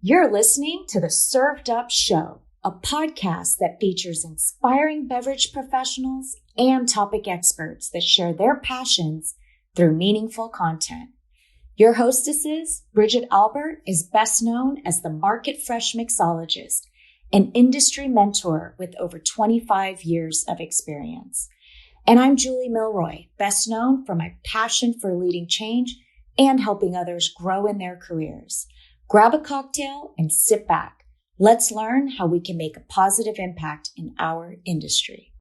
You're listening to the Served Up Show, a podcast that features inspiring beverage professionals and topic experts that share their passions through meaningful content. Your hostesses, Bridget Albert, is best known as the Market Fresh Mixologist, an industry mentor with over 25 years of experience. And I'm Julie Milroy, best known for my passion for leading change and helping others grow in their careers. Grab a cocktail and sit back. Let's learn how we can make a positive impact in our industry.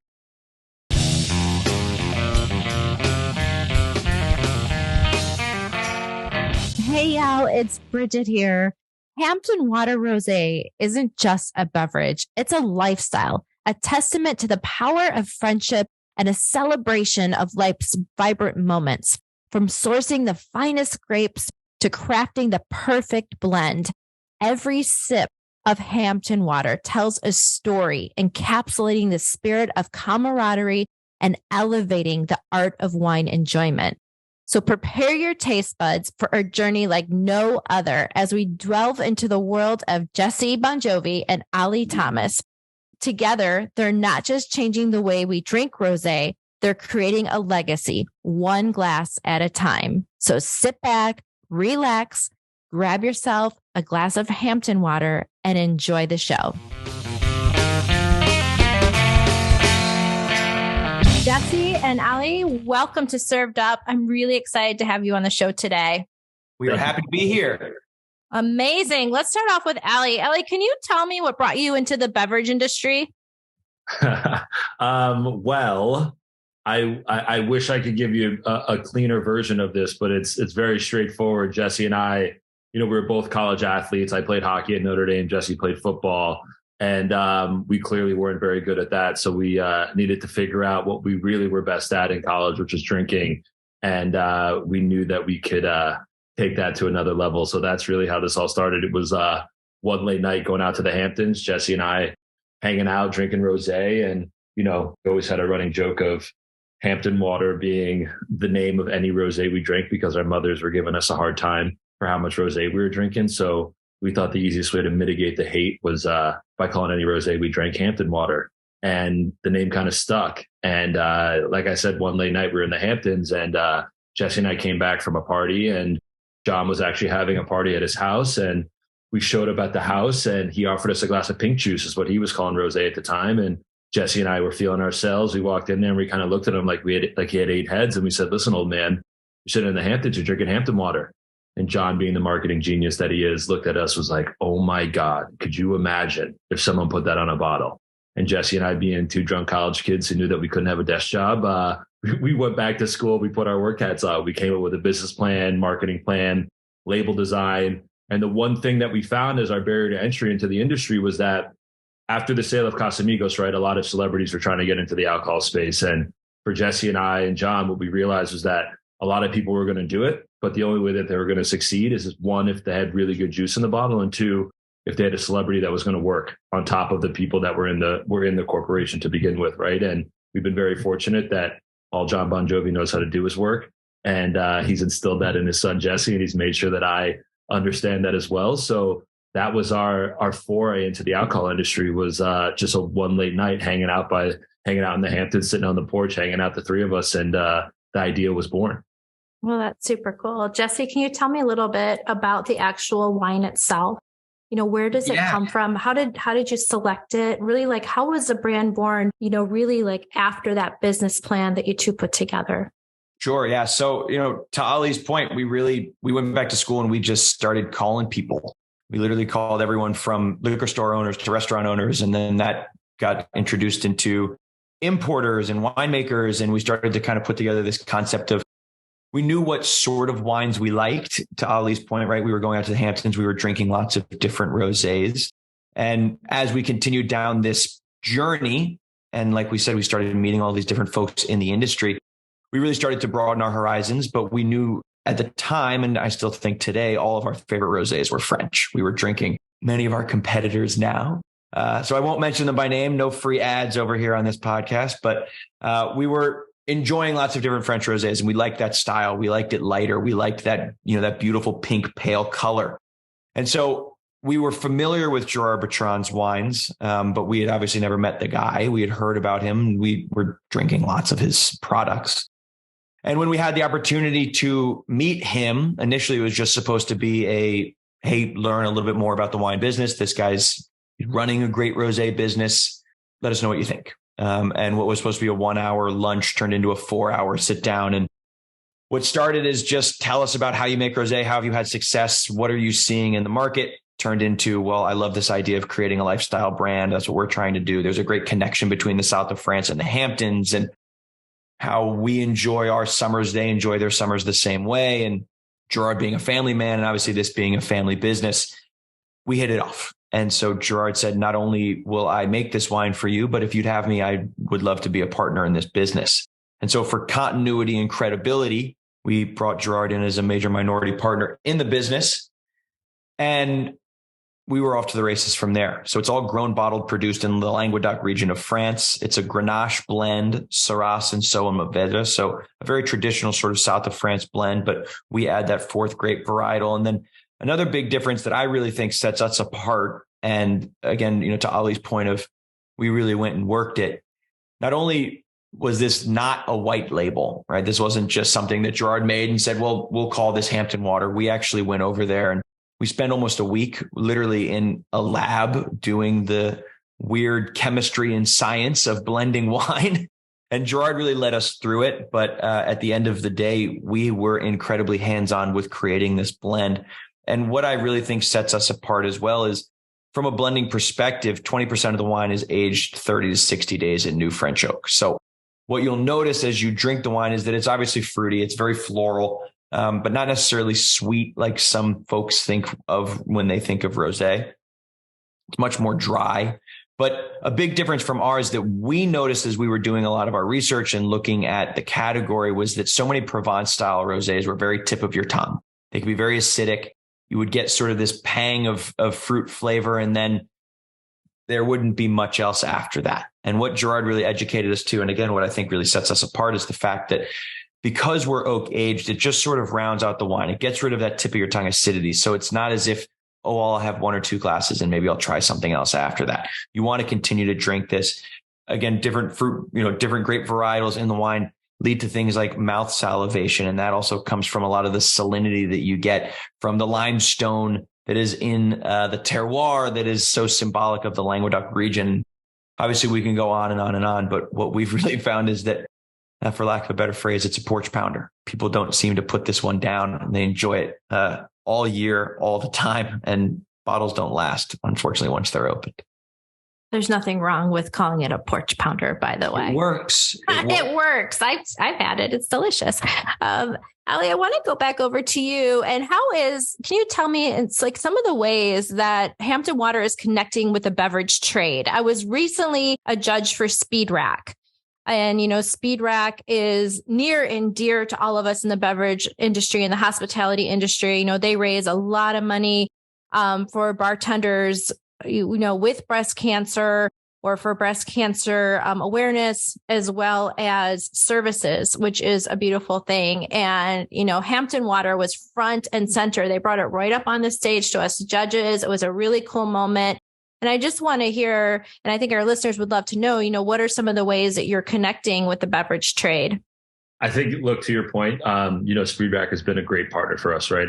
Hey y'all, it's Bridget here. Hampton Water Rosé isn't just a beverage, it's a lifestyle, a testament to the power of friendship and a celebration of life's vibrant moments. From sourcing the finest grapes to crafting the perfect blend, every sip of Hampton Water tells a story, encapsulating the spirit of camaraderie and elevating the art of wine enjoyment. So prepare your taste buds for a journey like no other as we delve into the world of Jesse Bongiovi and Ali Thomas. Together, they're not just changing the way we drink rosé, they're creating a legacy, one glass at a time. So sit back, relax, grab yourself a glass of Hampton Water, and enjoy the show. Jesse and Ali, welcome to Served Up. I'm really excited to have you on the show today. We are happy to be here. Amazing. Let's start off with Ali. Ali, can you tell me what brought you into the beverage industry? Well, I wish I could give you a cleaner version of this, but it's very straightforward. Jesse and I, we were both college athletes. I played hockey at Notre Dame. Jesse played football. And we clearly weren't very good at that. So we needed to figure out what we really were best at in college, which was drinking. And we knew that we could take that to another level. So that's really how this all started. It was one late night going out to the Hamptons, Jesse and I hanging out, drinking rosé. And, we always had a running joke of Hampton Water being the name of any rosé we drank because our mothers were giving us a hard time for how much rosé we were drinking. So we thought the easiest way to mitigate the hate was by calling any rosé we drank Hampton Water. And the name kind of stuck. And like I said, one late night we were in the Hamptons and Jesse and I came back from a party and John was actually having a party at his house. And we showed up at the house and he offered us a glass of pink juice, is what he was calling rosé at the time. And Jesse and I were feeling ourselves. We walked in there and we kind of looked at him like he had 8 heads. And we said, listen, old man, you're sitting in the Hamptons, you're drinking Hampton Water. And John, being the marketing genius that he is, looked at us, was like, oh my God, could you imagine if someone put that on a bottle? And Jesse and I, being 2 drunk college kids who knew that we couldn't have a desk job, we went back to school. We put our work hats on. We came up with a business plan, marketing plan, label design. And the one thing that we found as our barrier to entry into the industry was that after the sale of Casamigos, right, a lot of celebrities were trying to get into the alcohol space. And for Jesse and I and John, what we realized was that a lot of people were going to do it, but the only way that they were going to succeed is, one, if they had really good juice in the bottle, and 2, if they had a celebrity that was going to work on top of the people that were in the corporation to begin with, right? And we've been very fortunate that all John Bongiovi knows how to do is work, and he's instilled that in his son Jesse, and he's made sure that I understand that as well. So that was our foray into the alcohol industry, was just a one late night hanging out in the Hamptons, sitting on the porch, hanging out, the 3 of us, and the idea was born. Well, that's super cool. Jesse, can you tell me a little bit about the actual wine itself? Where does it come from? How did you select it? Really, how was the brand born, really after that business plan that you two put together? Sure. Yeah. So, to Ali's point, we went back to school and we just started calling people. We literally called everyone from liquor store owners to restaurant owners. And then that got introduced into importers and winemakers. And we started to kind of put together this concept of, we knew what sort of wines we liked. To Ali's point, right? We were going out to the Hamptons. We were drinking lots of different rosés. And as we continued down this journey, and like we said, we started meeting all these different folks in the industry, we really started to broaden our horizons. But we knew at the time, and I still think today, all of our favorite rosés were French. We were drinking many of our competitors now. So I won't mention them by name, no free ads over here on this podcast, but we were enjoying lots of different French rosés, and we liked that style. We liked it lighter. We liked that, that beautiful pink pale color. And so we were familiar with Gerard Bertrand's wines, but we had obviously never met the guy. We had heard about him. We were drinking lots of his products. And when we had the opportunity to meet him, initially it was just supposed to be hey, learn a little bit more about the wine business. This guy's running a great rosé business. Let us know what you think. And what was supposed to be a 1 hour lunch turned into a 4 hour sit down. And what started as just tell us about how you make rosé. How have you had success? What are you seeing in the market? Turned into, well, I love this idea of creating a lifestyle brand. That's what we're trying to do. There's a great connection between the south of France and the Hamptons, and how we enjoy our summers. They enjoy their summers the same way. And Gerard being a family man, and obviously this being a family business, we hit it off. And so Gerard said, not only will I make this wine for you, but if you'd have me, I would love to be a partner in this business. And so for continuity and credibility, we brought Gerard in as a major minority partner in the business. And we were off to the races from there. So it's all grown, bottled, produced in the Languedoc region of France. It's a Grenache blend, Syrah and so on Mourvedre. So a very traditional sort of south of France blend, but we add that fourth grape varietal. And then another big difference that I really think sets us apart. And again, to Ali's point of, we really went and worked it. Not only was this not a white label, right? This wasn't just something that Gerard made and said, well, we'll call this Hampton Water. We actually went over there and we spent almost a week literally in a lab doing the weird chemistry and science of blending wine. And Gerard really led us through it. But at the end of the day, we were incredibly hands-on with creating this blend. And what I really think sets us apart as well is, from a blending perspective, 20% of the wine is aged 30 to 60 days in new French oak. So what you'll notice as you drink the wine is that it's obviously fruity. It's very floral. But not necessarily sweet like some folks think of when they think of rosé. It's much more dry. But a big difference from ours that we noticed as we were doing a lot of our research and looking at the category was that so many Provence style rosés were very tip of your tongue. They could be very acidic. You would get sort of this pang of fruit flavor, and then there wouldn't be much else after that. And what Gerard really educated us to, and again, what I think really sets us apart, is the fact that because we're oak aged, it just sort of rounds out the wine. It gets rid of that tip of your tongue acidity. So it's not as if, oh, I'll have one or two glasses and maybe I'll try something else after that. You want to continue to drink this. Again, different fruit, different grape varietals in the wine lead to things like mouth salivation. And that also comes from a lot of the salinity that you get from the limestone that is in the terroir that is so symbolic of the Languedoc region. Obviously, we can go on and on and on, but what we've really found is that, for lack of a better phrase, it's a porch pounder. People don't seem to put this one down. They enjoy it all year, all the time. And bottles don't last, unfortunately, once they're opened. There's nothing wrong with calling it a porch pounder, by the way. It works. It works. I've had it. It's delicious. Ali, I want to go back over to you. And can you tell me, it's like some of the ways that Hampton Water is connecting with the beverage trade? I was recently a judge for Speed Rack. And, Speed Rack is near and dear to all of us in the beverage industry and the hospitality industry. They raise a lot of money for bartenders, with breast cancer, or for breast cancer awareness, as well as services, which is a beautiful thing. And, Hampton Water was front and center. They brought it right up on the stage to us judges. It was a really cool moment. And I just want to hear, and I think our listeners would love to know, what are some of the ways that you're connecting with the beverage trade? I think, look, to your point, Speed Rack has been a great partner for us, right?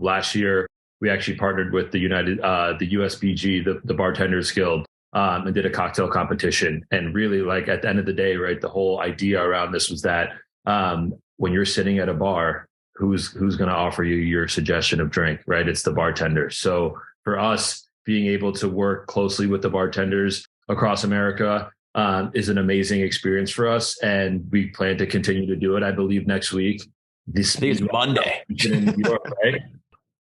Last year we actually partnered with the USBG, the Bartenders Guild, and did a cocktail competition. And really, like, at the end of the day, right, the whole idea around this was that when you're sitting at a bar, who's going to offer you your suggestion of drink, right? It's the bartender. So for us, being able to work closely with the bartenders across America is an amazing experience for us. And we plan to continue to do it. I believe next week. This is Monday. In New York, right?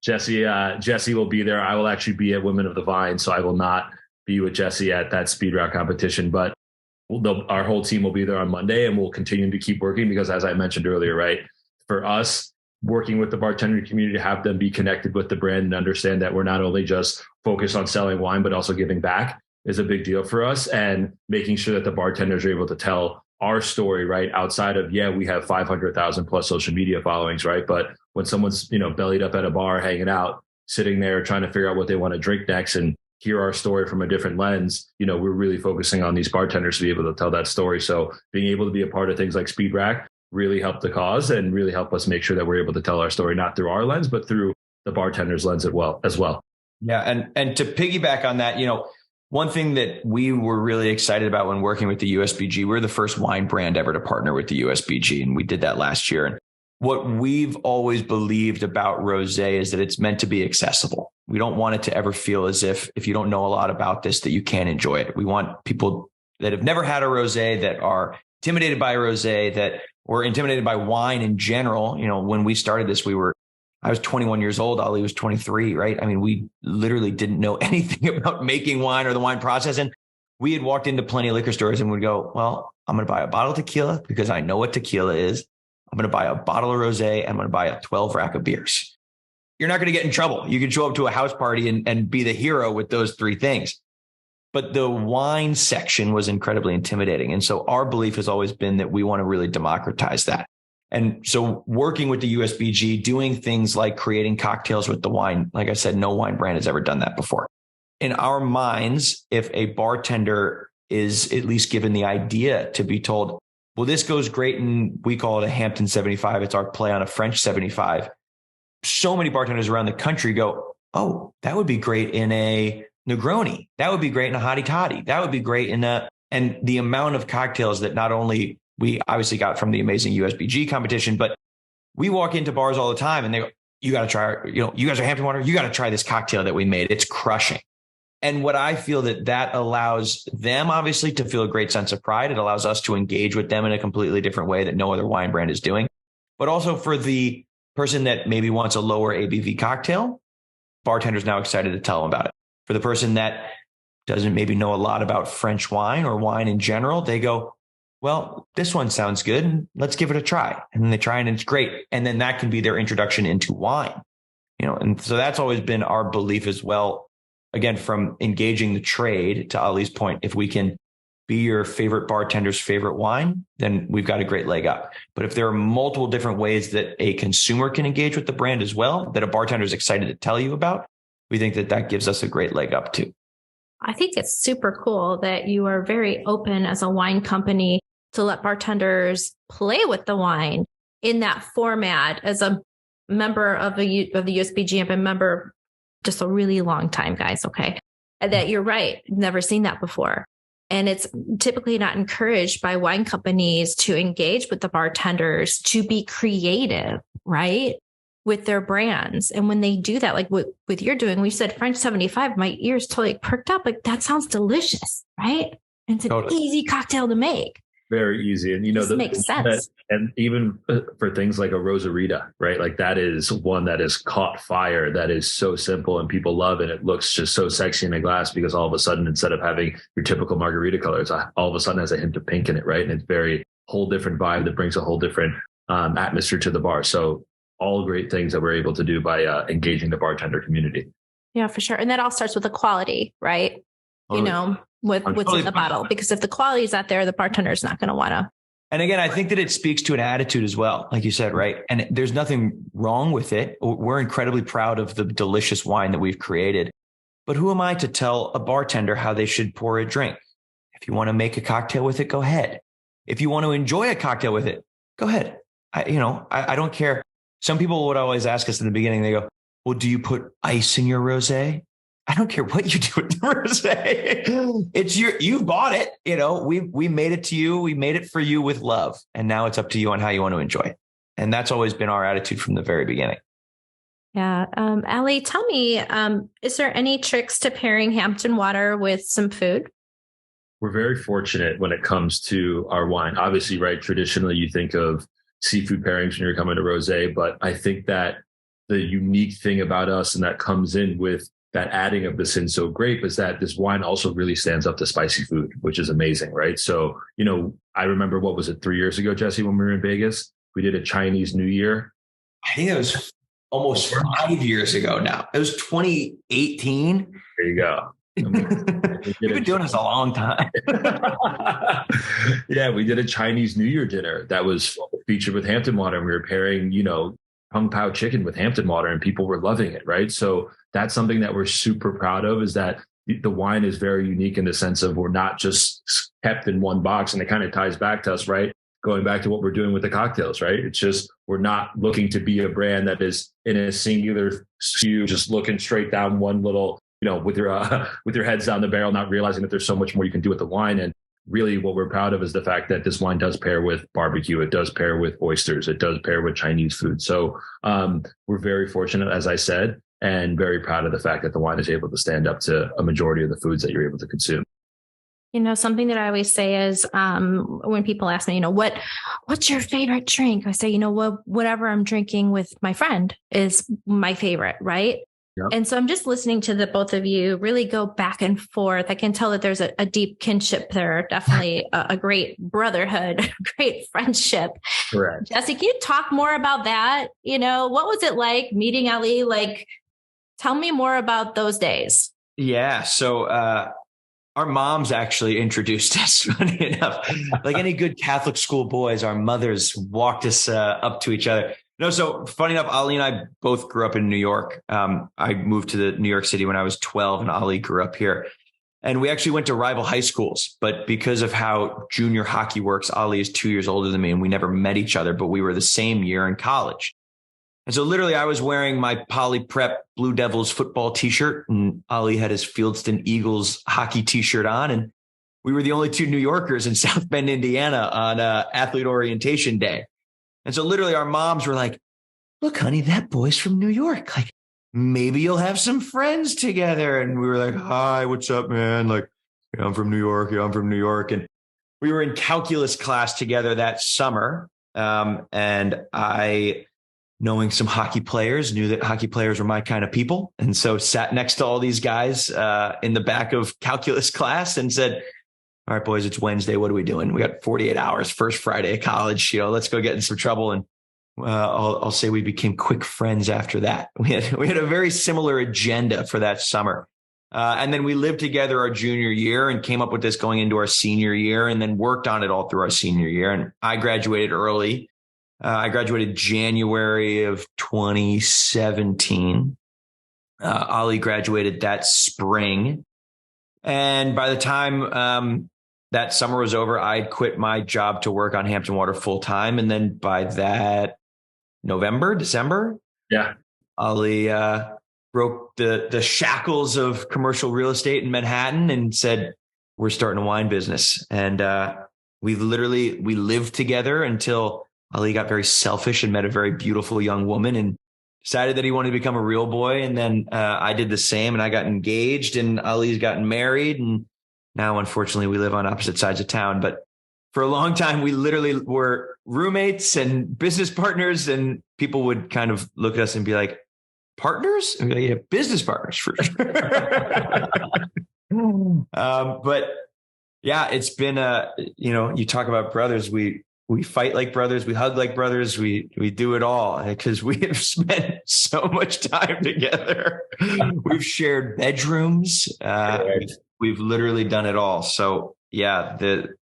Jesse will be there. I will actually be at Women of the Vine, so I will not be with Jesse at that Speed Rack competition. But our whole team will be there on Monday, and we'll continue to keep working because, as I mentioned earlier, right, for us, working with the bartender community to have them be connected with the brand and understand that we're not only just focused on selling wine, but also giving back is a big deal for us, and making sure that the bartenders are able to tell our story, right? Outside of, we have 500,000 plus social media followings, right? But when someone's, bellied up at a bar hanging out, sitting there trying to figure out what they want to drink next and hear our story from a different lens, we're really focusing on these bartenders to be able to tell that story. So being able to be a part of things like Speed Rack really helped the cause and really help us make sure that we're able to tell our story, not through our lens, but through the bartender's lens as well. Yeah. And to piggyback on that, one thing that we were really excited about when working with the USBG, we're the first wine brand ever to partner with the USBG. And we did that last year. And what we've always believed about rosé is that it's meant to be accessible. We don't want it to ever feel as if you don't know a lot about this, that you can't enjoy it. We want people that have never had a rosé, that are intimidated by rosé, that were intimidated by wine in general. When we started this, I was 21 years old. Ali was 23, right? I mean, we literally didn't know anything about making wine or the wine process. And we had walked into plenty of liquor stores and would go, well, I'm going to buy a bottle of tequila because I know what tequila is. I'm going to buy a bottle of rosé. And I'm going to buy a 12 rack of beers. You're not going to get in trouble. You can show up to a house party and be the hero with those three things. But the wine section was incredibly intimidating. And so our belief has always been that we want to really democratize that. And so working with the USBG, doing things like creating cocktails with the wine, like I said, no wine brand has ever done that before. In our minds, if a bartender is at least given the idea to be told, well, this goes great, and we call it a Hampton 75. It's our play on a French 75. So many bartenders around the country go, oh, that would be great in a Negroni. That would be great in a Hottie Toddy. That would be great and the amount of cocktails that not only we obviously got from the amazing USBG competition, but we walk into bars all the time and they go, you got to try, you guys are Hampton Water. You got to try this cocktail that we made. It's crushing. And what I feel that allows them obviously to feel a great sense of pride. It allows us to engage with them in a completely different way that no other wine brand is doing. But also for the person that maybe wants a lower ABV cocktail, bartender's now excited to tell them about it. For the person that doesn't maybe know a lot about French wine or wine in general, they go, well, this one sounds good. Let's give it a try. And then they try it and it's great. And then that can be their introduction into wine. And so that's always been our belief as well. Again, from engaging the trade, to Ali's point, if we can be your favorite bartender's favorite wine, then we've got a great leg up. But if there are multiple different ways that a consumer can engage with the brand as well, that a bartender is excited to tell you about, we think that gives us a great leg up too. I think it's super cool that you are very open as a wine company to let bartenders play with the wine in that format. As a member of the USBG, I've been a member just a really long time, guys. Okay. And that you're right. Never seen that before. And it's typically not encouraged by wine companies to engage with the bartenders to be creative, right, with their brands. And when they do that, like with you're doing, we said French 75, my ears totally perked up. Like, that sounds delicious, right? And it's an easy cocktail to make. Very easy. And, makes sense. And even for things like a Rosarita, right? Like, that is one that has caught fire. That is so simple and people love it. It looks just so sexy in a glass because all of a sudden, instead of having your typical margarita color, it's all of a sudden has a hint of pink in it, right? And it's very whole different vibe that brings a whole different atmosphere to the bar. So all great things that we're able to do by engaging the bartender community. Yeah, for sure. And that all starts with the quality, right? Totally. With what's in the bottle, because if the quality is not there, the bartender is not going to want to. And again, I think that it speaks to an attitude as well, like you said, right? And there's nothing wrong with it. We're incredibly proud of the delicious wine that we've created. But who am I to tell a bartender how they should pour a drink? If you want to make a cocktail with it, go ahead. If you want to enjoy a cocktail with it, go ahead. I don't care. Some people would always ask us in the beginning, they go, well, do you put ice in your rosé? I don't care what you do with the rosé. It's you bought it. We made it to you. We made it for you with love. And now it's up to you on how you want to enjoy it. And that's always been our attitude from the very beginning. Yeah. Ali, tell me, is there any tricks to pairing Hampton water with some food? We're very fortunate when it comes to our wine. Obviously, right, traditionally you think of seafood pairings when you're coming to rosé, but I think that the unique thing about us, and that comes in with that adding of the Sin So grape, is that this wine also really stands up to spicy food, which is amazing, right? So, I remember, what was it, 3 years ago, Jesse, when we were in Vegas, we did a Chinese New Year. I think it was almost 5 years ago now. It was 2018. There you go. We've been doing this a long time. Yeah, we did a Chinese New Year dinner that was featured with Hampton water. And we were pairing, Kung Pao chicken with Hampton water, and people were loving it, right? So that's something that we're super proud of, is that the wine is very unique in the sense of we're not just kept in one box, and it kind of ties back to us, right? Going back to what we're doing with the cocktails, right? It's just, we're not looking to be a brand that is in a singular SKU, just looking straight down one little, with your heads down the barrel, not realizing that there's so much more you can do with the wine. And really what we're proud of is the fact that this wine does pair with barbecue. It does pair with oysters. It does pair with Chinese food. So we're very fortunate, as I said, and very proud of the fact that the wine is able to stand up to a majority of the foods that you're able to consume. Something that I always say is when people ask me, what's your favorite drink? I say, whatever I'm drinking with my friend is my favorite, right? Yep. And so I'm just listening to the both of you really go back and forth. I can tell that there's a deep kinship there, definitely a great brotherhood, great friendship. Correct. Jesse, can you talk more about that? What was it like meeting Ali? Tell me more about those days. Yeah. So, our moms actually introduced us, funny enough. Like any good Catholic school boys, our mothers walked us up to each other. So funny enough, Ali and I both grew up in New York. I moved to New York City when I was 12, and Ali grew up here. And we actually went to rival high schools. But because of how junior hockey works, Ali is 2 years older than me, and we never met each other, but we were the same year in college. And so literally I was wearing my Poly Prep Blue Devils football t-shirt, and Ali had his Fieldston Eagles hockey t-shirt on. And we were the only two New Yorkers in South Bend, Indiana on athlete orientation day. And so literally our moms were like, look, honey, that boy's from New York. Like, maybe you'll have some friends together. And we were like, hi, what's up, man? Like, yeah, I'm from New York. Yeah, I'm from New York. And we were in calculus class together that summer. And I, knowing some hockey players, knew that hockey players were my kind of people. And so sat next to all these guys in the back of calculus class and said, all right, boys, it's Wednesday. What are we doing? We got 48 hours, first Friday of college. Let's go get in some trouble. And I'll say we became quick friends after that. We had a very similar agenda for that summer. And then we lived together our junior year and came up with this going into our senior year, and then worked on it all through our senior year. And I graduated early. I graduated January of 2017. Ali graduated that spring. And by the time that summer was over, I'd quit my job to work on Hampton Water full time. And then by that December, Ali broke the shackles of commercial real estate in Manhattan and said, we're starting a wine business. And we lived together until Ali got very selfish and met a very beautiful young woman and decided that he wanted to become a real boy. And then I did the same, and I got engaged, and Ali's gotten married. And now, unfortunately, we live on opposite sides of town. But for a long time, we literally were roommates and business partners, and people would kind of look at us and be like, partners? And we'd be like, yeah, business partners for sure. But yeah, it's been you talk about brothers. We fight like brothers. We hug like brothers. We do it all because we have spent so much time together. We've shared bedrooms. We've literally done it all. So yeah,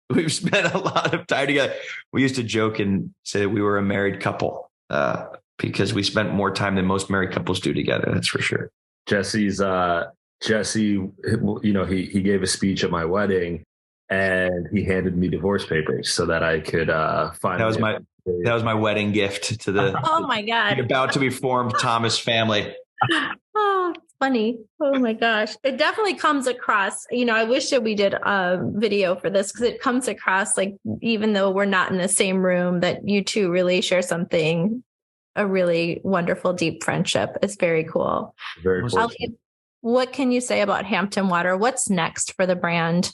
we've spent a lot of time together. We used to joke and say that we were a married couple because we spent more time than most married couples do together. That's for sure. Jesse, he gave a speech at my wedding, and he handed me divorce papers so that I could find. That was my wedding gift to the oh my God, about to be formed Thomas family. Oh, it's funny. Oh my gosh. It definitely comes across, I wish that we did a video for this, because it comes across like, even though we're not in the same room, that you two really share something, a really wonderful, deep friendship. It's very cool. Very cool. What can you say about Hampton Water? What's next for the brand?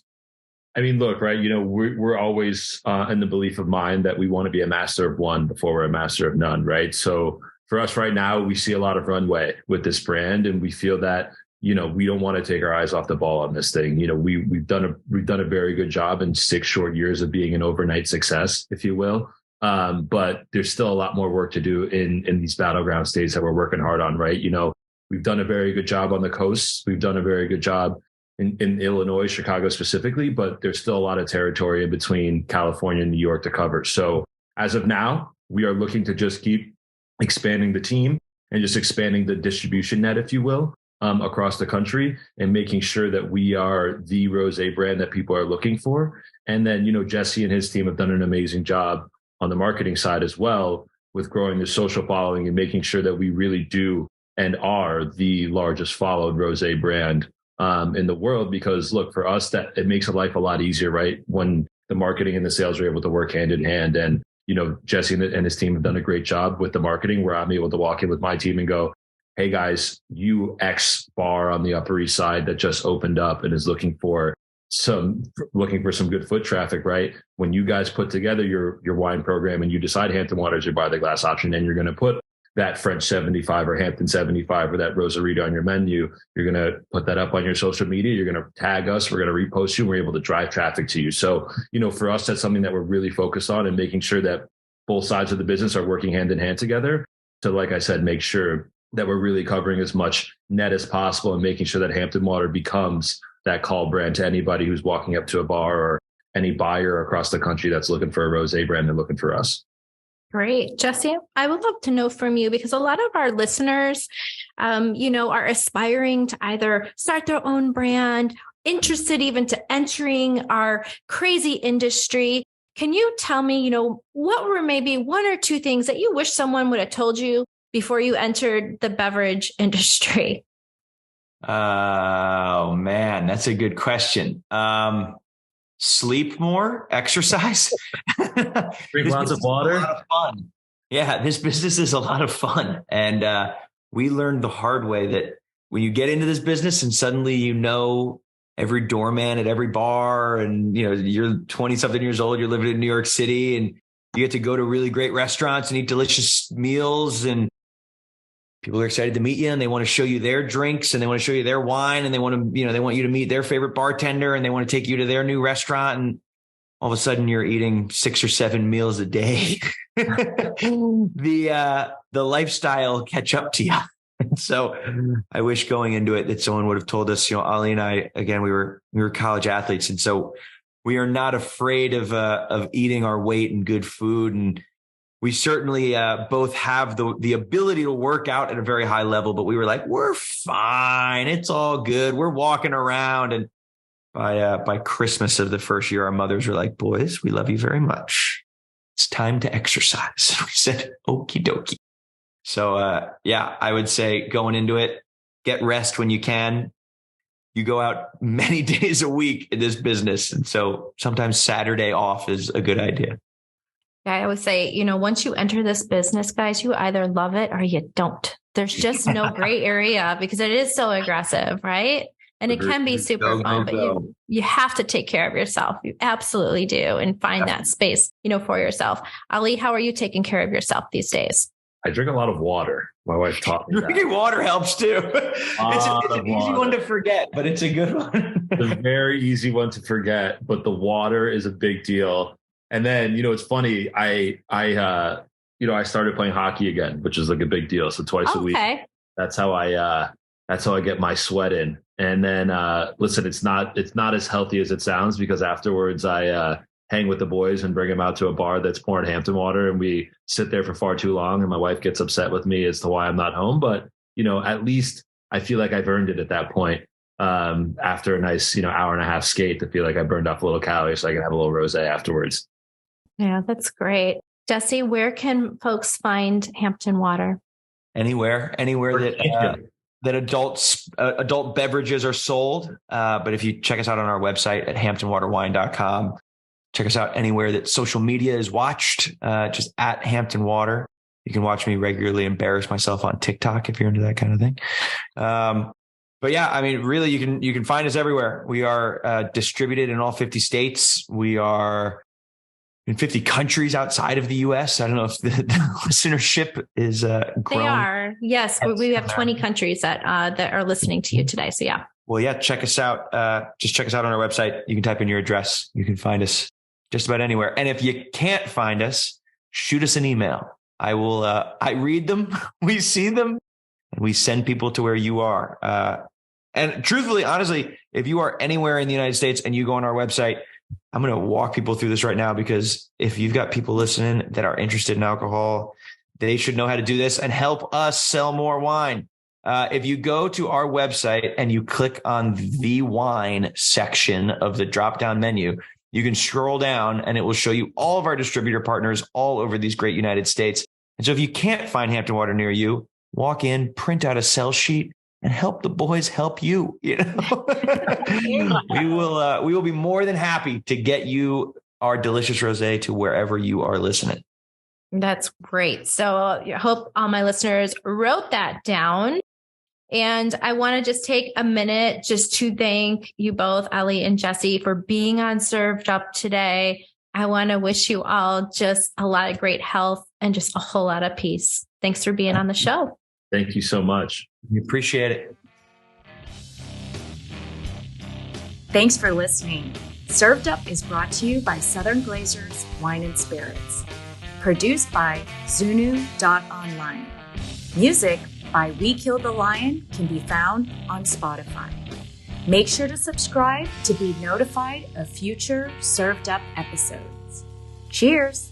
I mean, look, right. We're always in the belief of mind that we want to be a master of one before we're a master of none. Right. So for us right now, we see a lot of runway with this brand, and we feel that, we don't want to take our eyes off the ball on this thing. We've done a very good job in 6 short years of being an overnight success, if you will. But there's still a lot more work to do in these battleground states that we're working hard on. Right. We've done a very good job on the coast. We've done a very good job in Illinois, Chicago specifically, but there's still a lot of territory in between California and New York to cover. So as of now, we are looking to just keep expanding the team and just expanding the distribution net, if you will, across the country, and making sure that we are the rosé brand that people are looking for. And then, Jesse and his team have done an amazing job on the marketing side as well, with growing the social following and making sure that we really do and are the largest followed rosé brand in the world. Because look, for us, that it makes life a lot easier, right? When the marketing and the sales are able to work hand in hand. And, Jesse and his team have done a great job with the marketing, where I'm able to walk in with my team and go, hey guys, you X bar on the Upper East Side that just opened up and is looking for some good foot traffic, right? When you guys put together your wine program and you decide Hampton Water is your by the glass option, and you're going to put that French 75 or Hampton 75 or that Rosarita on your menu, you're going to put that up on your social media. You're going to tag us. We're going to repost you. And we're able to drive traffic to you. So, for us, that's something that we're really focused on, and making sure that both sides of the business are working hand in hand together. So like I said, make sure that we're really covering as much net as possible and making sure that Hampton Water becomes that call brand to anybody who's walking up to a bar or any buyer across the country that's looking for a rosé brand and looking for us. Great. Jesse, I would love to know from you, because a lot of our listeners, are aspiring to either start their own brand, interested even to entering our crazy industry. Can you tell me, what were maybe one or two things that you wish someone would have told you before you entered the beverage industry? Oh man, that's a good question. Sleep more, exercise, drink lots of water. A lot of fun. Yeah, this business is a lot of fun. And we learned the hard way that when you get into this business and suddenly every doorman at every bar, and you're 20 something years old, you're living in New York City, and you get to go to really great restaurants and eat delicious meals, and people are excited to meet you, and they want to show you their drinks, and they want to show you their wine, and they want you to meet their favorite bartender, and they want to take you to their new restaurant. And all of a sudden you're eating 6 or 7 meals a day. The lifestyle catch up to you. So I wish going into it that someone would have told us, Ali and I, again, we were college athletes. And so we are not afraid of eating our weight in good food. And we certainly both have the ability to work out at a very high level, but we were like, we're fine. It's all good. We're walking around. And by Christmas of the first year, our mothers were like, boys, we love you very much. It's time to exercise. We said, okie dokie. So I would say going into it, get rest when you can. You go out many days a week in this business. And so sometimes Saturday off is a good idea. Yeah, I would say, once you enter this business, guys, you either love it or you don't. There's just no gray area, because it is so aggressive, right? And it can be super fun, but you have to take care of yourself. You absolutely do. And find that space, for yourself. Ali, how are you taking care of yourself these days? I drink a lot of water. My wife taught me Drinking water helps too. It's an easy one to forget, but it's a good one. It's a very easy one to forget, but the water is a big deal. And then, it's funny. I started playing hockey again, which is like a big deal. So twice a week. That's how I get my sweat in. And then, listen, it's not as healthy as it sounds, because afterwards I hang with the boys and bring them out to a bar that's pouring Hampton water, and we sit there for far too long, and my wife gets upset with me as to why I'm not home. But, at least I feel like I've earned it at that point. After a nice, hour and a half skate, to feel like I burned off a little calories so I can have a little rosé afterwards. Yeah, that's great. Jesse, where can folks find Hampton Water? Anywhere that adult beverages are sold. But if you check us out on our website at hamptonwaterwine.com, check us out anywhere that social media is watched, just at Hampton Water. You can watch me regularly embarrass myself on TikTok if you're into that kind of thing. But yeah, I mean, really, you can find us everywhere. We are distributed in all 50 states. We are in 50 countries outside of the U.S. I don't know if the listenership is grown. They are. Yes, we have 20 countries that are listening to you today. So yeah. Well, yeah, check us out. Just check us out on our website. You can type in your address. You can find us just about anywhere. And if you can't find us, shoot us an email. I will. I read them. We see them, and we send people to where you are. And truthfully, honestly, if you are anywhere in the United States and you go on our website, I'm going to walk people through this right now, because if you've got people listening that are interested in alcohol, They should know how to do this and help us sell more wine. If you go to our website and you click on the wine section of the drop-down menu, you can scroll down and it will show you all of our distributor partners all over these great United States. And so if you can't find Hampton Water near you, walk in, print out a sell sheet, and help the boys help you. We will be more than happy to get you our delicious rosé to wherever you are listening. That's great. So I hope all my listeners wrote that down. And I want to just take a minute just to thank you both, Ali and Jesse, for being on Served Up today. I want to wish you all just a lot of great health and just a whole lot of peace. Thanks for being on the show. Thank you so much. We appreciate it. Thanks for listening. Served Up is brought to you by Southern Glazers Wine and Spirits. Produced by Zunu.online. Music by We Killed the Lion can be found on Spotify. Make sure to subscribe to be notified of future Served Up episodes. Cheers!